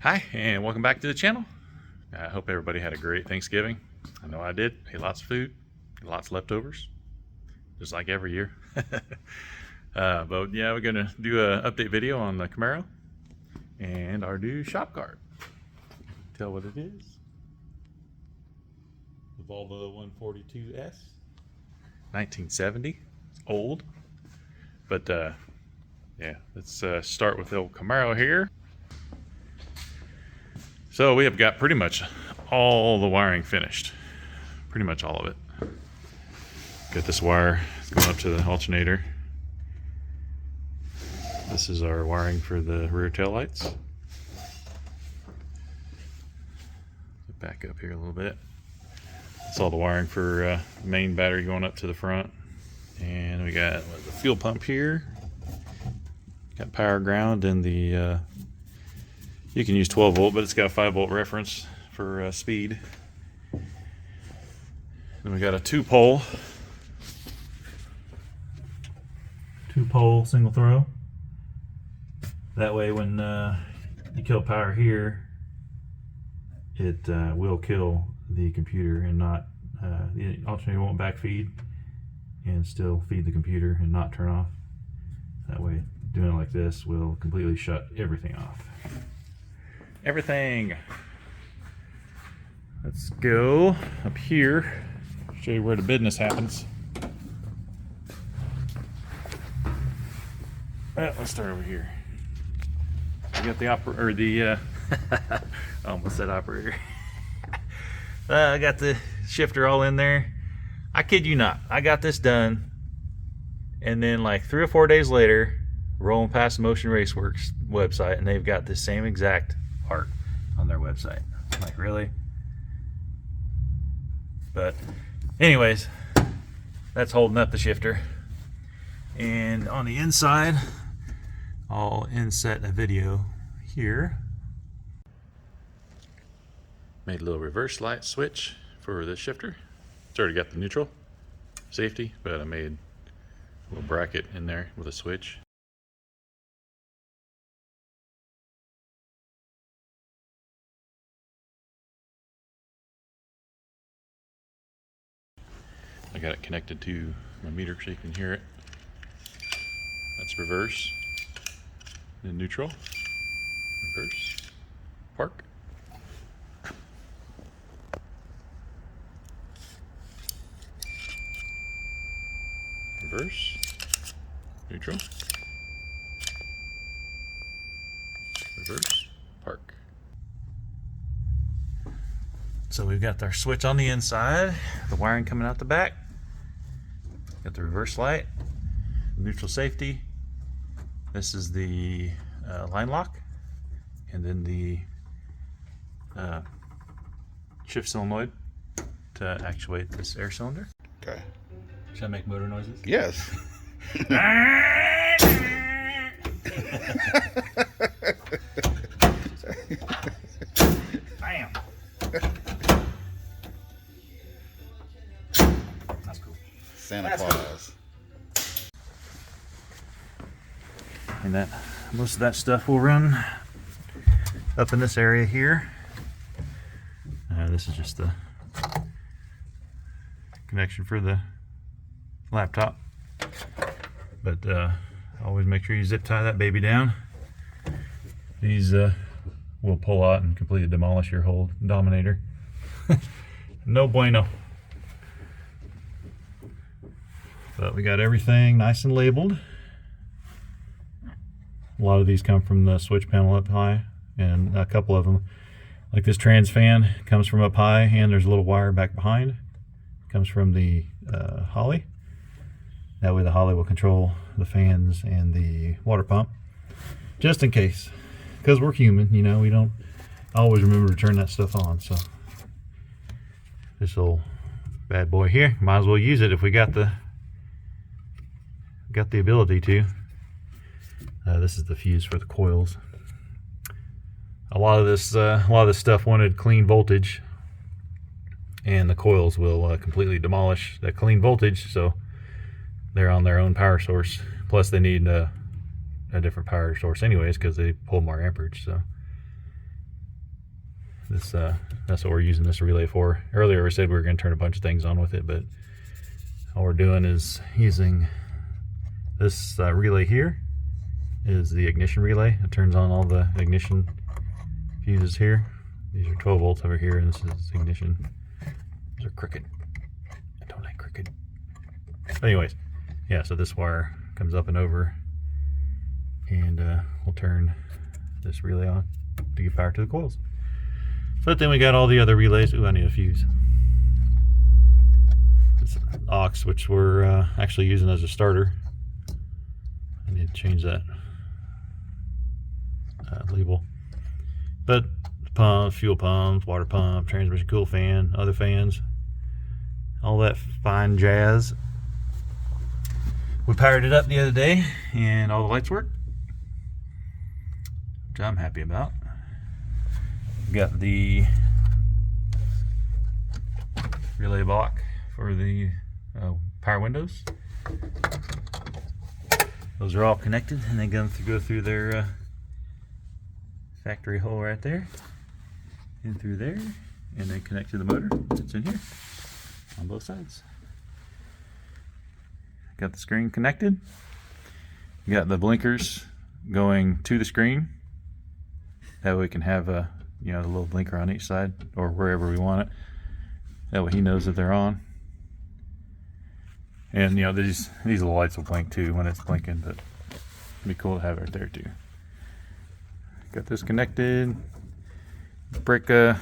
Hi, and welcome back to the channel. I hope everybody had a great Thanksgiving. I know I did. Ate lots of food, lots of leftovers, just like every year. But yeah, we're gonna do an update video on the Camaro and our new shop car. Tell what it is. The Volvo 142S, 1970. It's old, but yeah, let's start with the old Camaro here. So we have got pretty much all the wiring finished. Pretty much all of it. Got this wire going up to the alternator. This is our wiring for the rear tail lights. Back up here a little bit. That's all the wiring for the main battery going up to the front. And we got the fuel pump here. Got power ground and the you can use 12 volt, but it's got a 5 volt reference for speed. Then we got a two pole single throw. That way when you kill power here, it will kill the computer and not, the alternator won't backfeed and still feed the computer and not turn off. That way doing it like this will completely shut everything off. Everything. Let's go up here, show you where the business happens. Let's start over here. We got the I almost said operator. I got the shifter all in there. I kid you not, I got this done, and then like 3 or 4 days later, rolling past the Motion Raceworks website, and they've got the same exact part on their website. I'm like, really? But anyways, that's holding up the shifter. And on the inside, I'll inset a video here. Made a little reverse light switch for the shifter. It's already got the neutral safety, but I made a little bracket in there with a switch. I got it connected to my meter so you can hear it. That's reverse, then neutral, reverse, park. Reverse, neutral, reverse, park. So we've got our switch on the inside, the wiring coming out the back. Got the reverse light, neutral safety. This is the line lock, and then the shift solenoid to actuate this air cylinder. Okay. Should I make motor noises? Yes. Bam! That's cool. Santa Claus. And that most of that stuff will run up in this area here. This is just the connection for the laptop, but always make sure you zip tie that baby down. These will pull out and completely demolish your whole Dominator. No bueno. But we got everything nice and labeled. A lot of these come from the switch panel up high, and a couple of them, like this trans fan, comes from up high, and there's a little wire back behind. Comes from the Holly. That way the Holly will control the fans and the water pump, just in case, because we're human, you know, we don't always remember to turn that stuff on. So this old bad boy here, might as well use it if we got the ability to. This is the fuse for the coils. A lot of this stuff wanted clean voltage, and the coils will completely demolish that clean voltage, so they're on their own power source. Plus they need a different power source anyways, because they pull more amperage. So This that's what we're using this relay for. Earlier we said we were going to turn a bunch of things on with it, but all we're doing is using this relay here is the ignition relay. It turns on all the ignition fuses here. These are 12 volts over here, and this is ignition. These are crooked. I don't like crooked. But anyways, yeah, so this wire comes up and over, and we'll turn this relay on to give power to the coils. But then we got all the other relays. Ooh, I need a fuse. This aux, which we're actually using as a starter. I need to change that label. But pumps, fuel pumps, water pump, transmission cool fan, other fans, all that fine jazz. We powered it up the other day, and all the lights work, which I'm happy about. Got the relay block for the power windows. Those are all connected, and they go through their factory hole right there, in through there, and then connect to the motor that's in here on both sides. Got the screen connected. Got the blinkers going to the screen. That way we can have a the little blinker on each side, or wherever we want it. That way he knows that they're on. And these little lights will blink too when it's blinking, but it'd be cool to have it right there too. Got this connected. Brake wire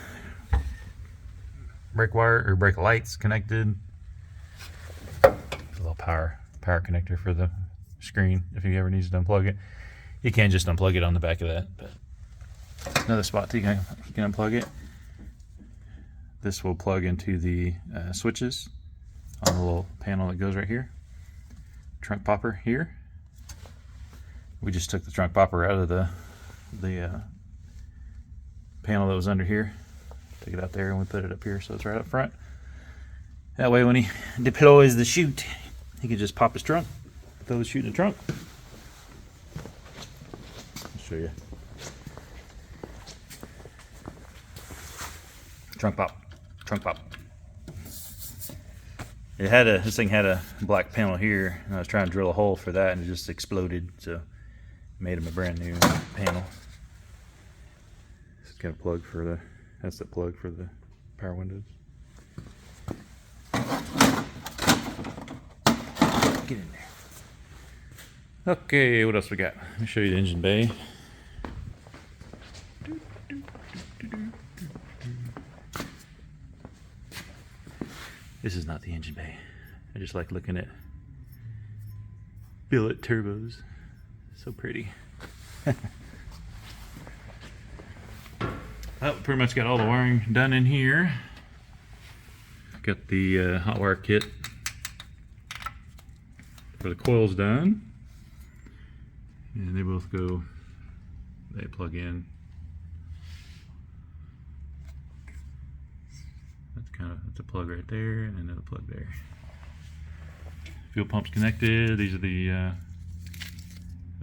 or brake lights connected. A little power connector for the screen if he ever needs to unplug it. You can't just unplug it on the back of that, but another spot that you can unplug it. This will plug into the switches on the little panel that goes right here. Trunk popper here. We just took the trunk popper out of the panel that was under here. Take it out there and we put it up here so it's right up front. That way when he deploys the chute, he can just pop his trunk, throw the chute in the trunk. I'll show you. Trunk pop. This thing had a black panel here, and I was trying to drill a hole for that, and it just exploded, so made him a brand new panel. It's got a plug for that's the plug for the power windows. Get in there. Okay, what else we got? Let me show you the engine bay. This is not the engine bay. I just like looking at billet turbos. So pretty. Well, pretty much got all the wiring done in here. Got the hot wire kit for the coils done. And they both go, they plug in. That's a plug right there, and another plug there. Fuel pumps connected. These are the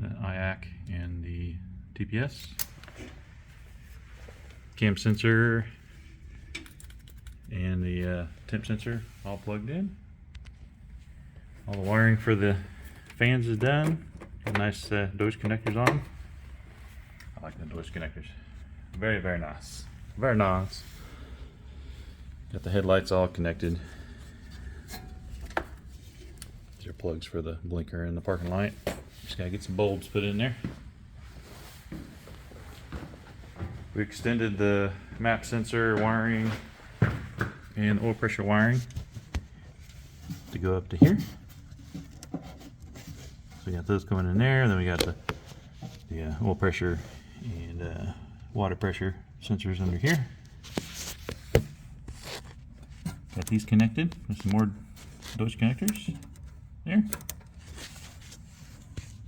IAC and the TPS. Cam sensor and the temp sensor all plugged in. All the wiring for the fans is done. Got nice Deutsch connectors on them. I like the Deutsch connectors. Very, very nice. Very nice. Got the headlights all connected. These are plugs for the blinker and the parking light. Just gotta get some bulbs put in there. We extended the map sensor wiring and oil pressure wiring to go up to here. So we got those coming in there. Then we got the oil pressure and water pressure sensors under here. Got these connected with some more Deutsch connectors there.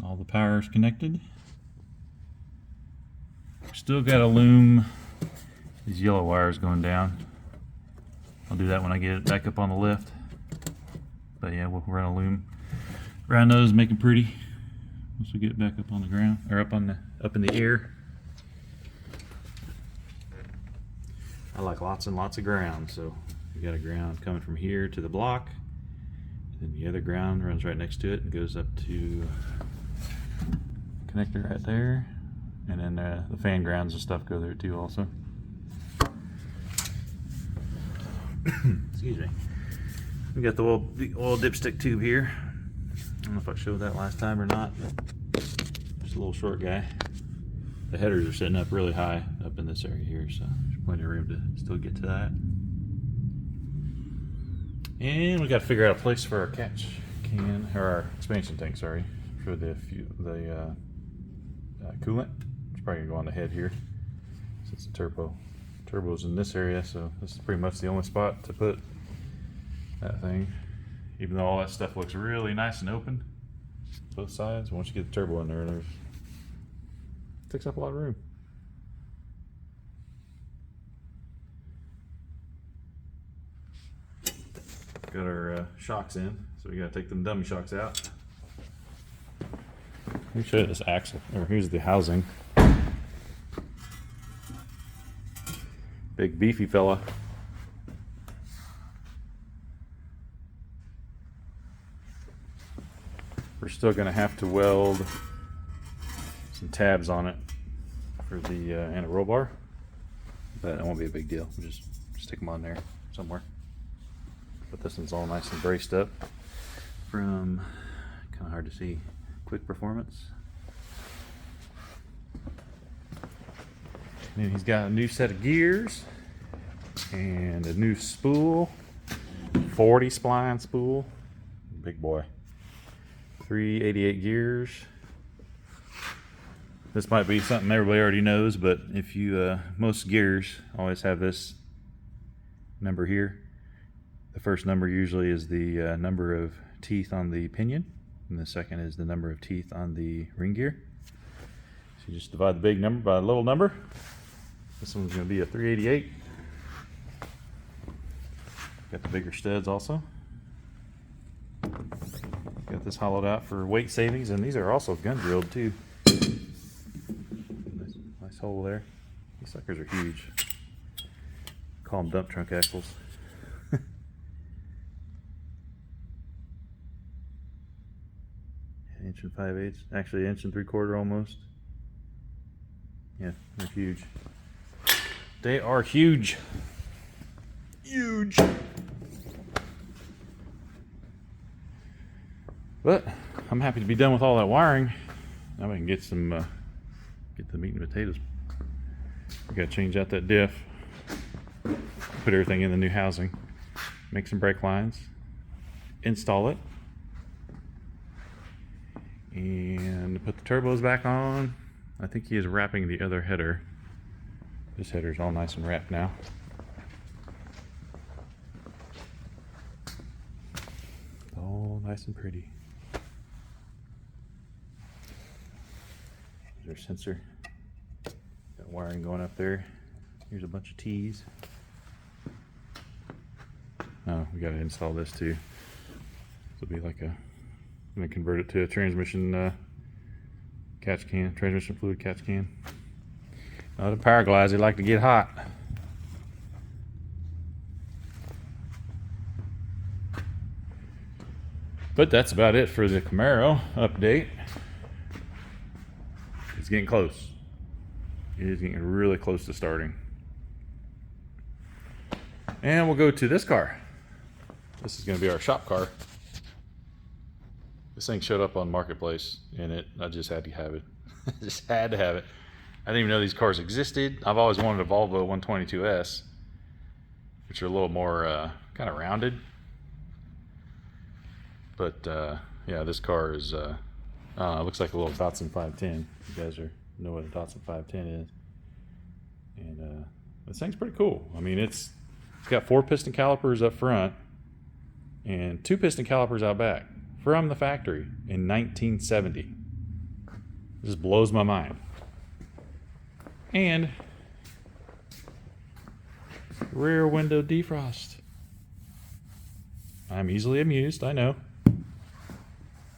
All the power is connected. Still got to loom these yellow wires going down. I'll do that when I get it back up on the lift. But yeah, we're gonna loom around those, make them pretty once we get it back up on the ground or up in the air. I like lots and lots of ground, so we got a ground coming from here to the block, and the other ground runs right next to it and goes up to connector right there, and then the fan grounds and stuff go there too also. Excuse me. We got the oil dipstick tube here. I don't know if I showed that last time or not, but just a little short guy. The headers are sitting up really high up in this area here, so there's plenty of room to still get to that. And we got to figure out a place for our catch can, or our expansion tank, sorry, for the coolant. It's probably gonna go on the head here since the turbo's in this area, so this is pretty much the only spot to put that thing. Even though all that stuff looks really nice and open, both sides, once you get the turbo in there, it takes up a lot of room. Got our shocks in, so we gotta take them dummy shocks out. Let me show you this axle, or here's the housing. Big beefy fella. We're still gonna have to weld some tabs on it for the anti-roll bar, but it won't be a big deal. We'll just stick them on there somewhere. But this one's all nice and braced up from, kind of hard to see, Quick Performance. And he's got a new set of gears and a new spool, 40 spline spool, big boy. 388 gears. This might be something everybody already knows, but if you, most gears always have this number here. The first number usually is the number of teeth on the pinion, and the second is the number of teeth on the ring gear. So you just divide the big number by a little number. This one's going to be a 388. Got the bigger studs also. Got this hollowed out for weight savings, and these are also gun drilled too. Nice hole there. These suckers are huge. Call them dump trunk axles. Inch and 5/8, actually inch and 3/4 almost. Yeah, they're huge. They are huge. Huge. But I'm happy to be done with all that wiring. Now we can get some, get the meat and potatoes. We gotta change out that diff. Put everything in the new housing. Make some brake lines. Install it. And put the turbos back on. I think he is wrapping the other header. This header's all nice and wrapped now. All nice and pretty. Here's our sensor. Got wiring going up there. Here's a bunch of T's. Oh, we gotta install this too. This will be like a, I'm gonna convert it to a transmission catch can, transmission fluid catch can. The power glides, they like to get hot. But that's about it for the Camaro update. It's getting close. It is getting really close to starting. And we'll go to this car. This is going to be our shop car. This thing showed up on Marketplace, and I just had to have it. Just had to have it. I didn't even know these cars existed. I've always wanted a Volvo 122S, which are a little more kind of rounded. But yeah, this car is, it looks like a little Datsun 510. You guys know what a Datsun 510 is. And this thing's pretty cool. I mean, it's got 4 piston calipers up front and 2 piston calipers out back from the factory in 1970. It just blows my mind. And rear window defrost. I'm easily amused, I know.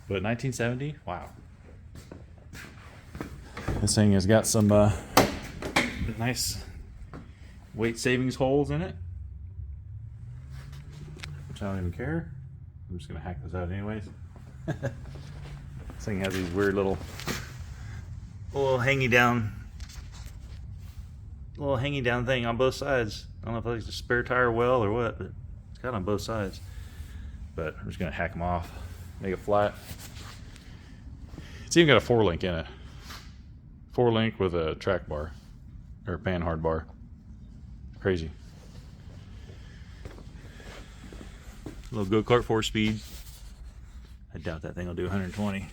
But 1970, wow. This thing has got some nice weight savings holes in it, which I don't even care. I'm just gonna hack those out anyways. This thing has these weird little hangy down thing on both sides. I don't know if it's a spare tire well or what, but it's got on both sides. But I'm just gonna hack them off, make it flat. It's even got a 4-link in it. 4-link with a track bar or a panhard bar. Crazy. A little go-kart 4-speed. I doubt that thing will do 120.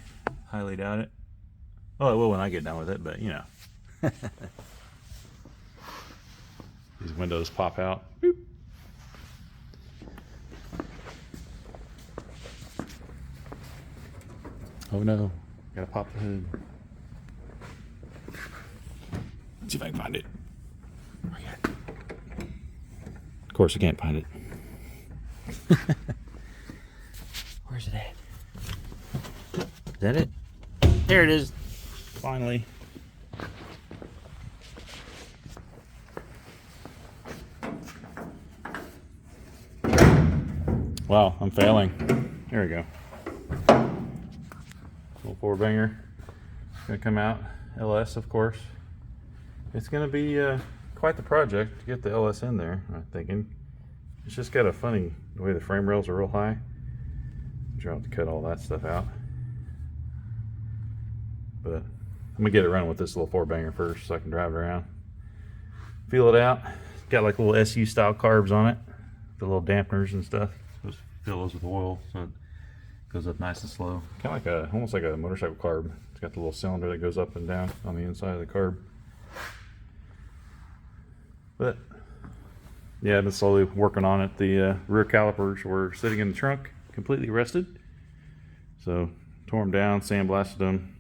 Highly doubt it. Oh, it will when I get done with it, but you know. These windows pop out. Boop. Oh no, gotta pop the hood. Let's see if I can find it. Of course I can't find it. Where's it at? Is that it? There it is. Finally. Wow, I'm failing. There we go. Little 4-banger. Gonna come out. LS, of course. It's gonna be quite the project to get the LS in there, I'm thinking. It's just got a funny, the way the frame rails are real high. I'm sure I'll have to cut all that stuff out. But I'm gonna get it running with this little 4-banger first so I can drive it around. Feel it out. Got like little SU style carbs on it. The little dampeners and stuff. Just fill those with oil so it goes up nice and slow. Kind of like almost like a motorcycle carb. It's got the little cylinder that goes up and down on the inside of the carb. But yeah, I've been slowly working on it. The rear calipers were sitting in the trunk, completely rusted. So tore them down, sandblasted them,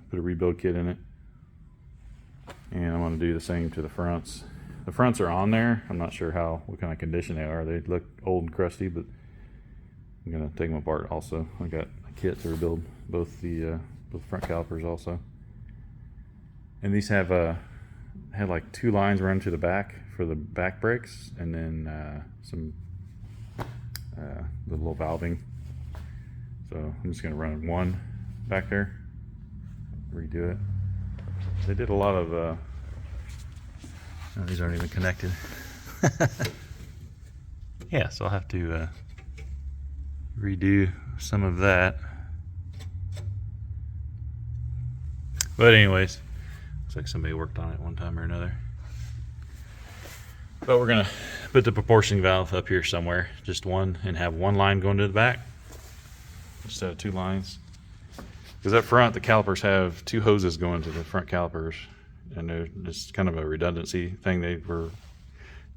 put a rebuild kit in it. And I'm going to do the same to the fronts. The fronts are on there. I'm not sure what kind of condition they are. They look old and crusty, but I'm going to take them apart also. I got a kit to rebuild both front calipers also. And these have had like 2 lines run to the back for the back brakes, and then some the little valving. So I'm just going to run 1 back there, redo it. They did a lot of oh, these aren't even connected. Yeah, so I'll have to redo some of that. But anyways, looks like somebody worked on it one time or another. But we're gonna put the proportioning valve up here somewhere, just one, and have 1 line going to the back instead of 2 lines. Because up front, the calipers have 2 hoses going to the front calipers, and they're just kind of a redundancy thing they were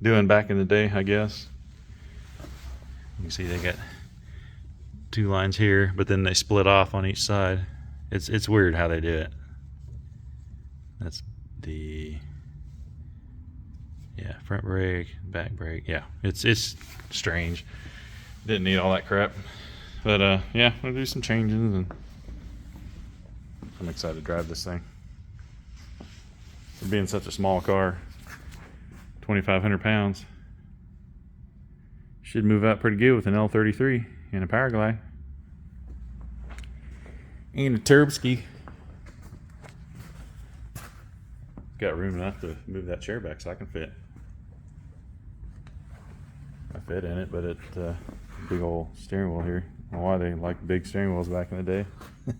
doing back in the day, I guess. You can see they got 2 lines here, but then they split off on each side. It's weird how they do it. That's the front brake, back brake. Yeah, it's strange. Didn't need all that crap, but yeah, we'll do some changes, and I'm excited to drive this thing. For being such a small car, 2,500 pounds, should move out pretty good with an L33 and a power glide and a turbski. Got room enough to move that chair back so I can fit. I fit in it, but it's big old steering wheel here. I don't know why they liked big steering wheels back in the day. I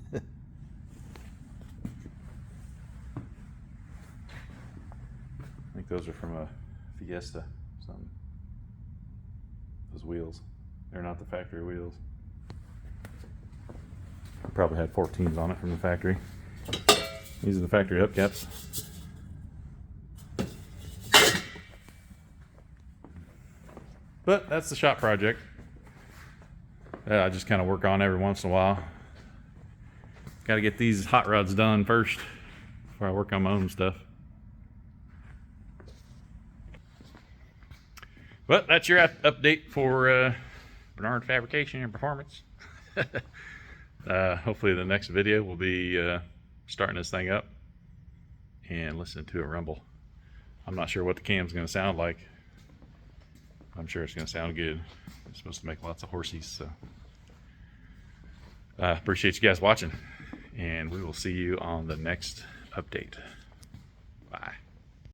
think those are from a Fiesta, something. Those wheels, they're not the factory wheels. I probably had 14s on it from the factory. These are the factory hubcaps. But that's the shop project. I just kind of work on every once in a while. Got to get these hot rods done first before I work on my own stuff. But that's your update for Bernard Fabrication and Performance. Hopefully the next video will be starting this thing up and listening to it rumble. I'm not sure what the cam's going to sound like. I'm sure it's going to sound good. It's supposed to make lots of horsies. So appreciate you guys watching, and we will see you on the next update. Bye.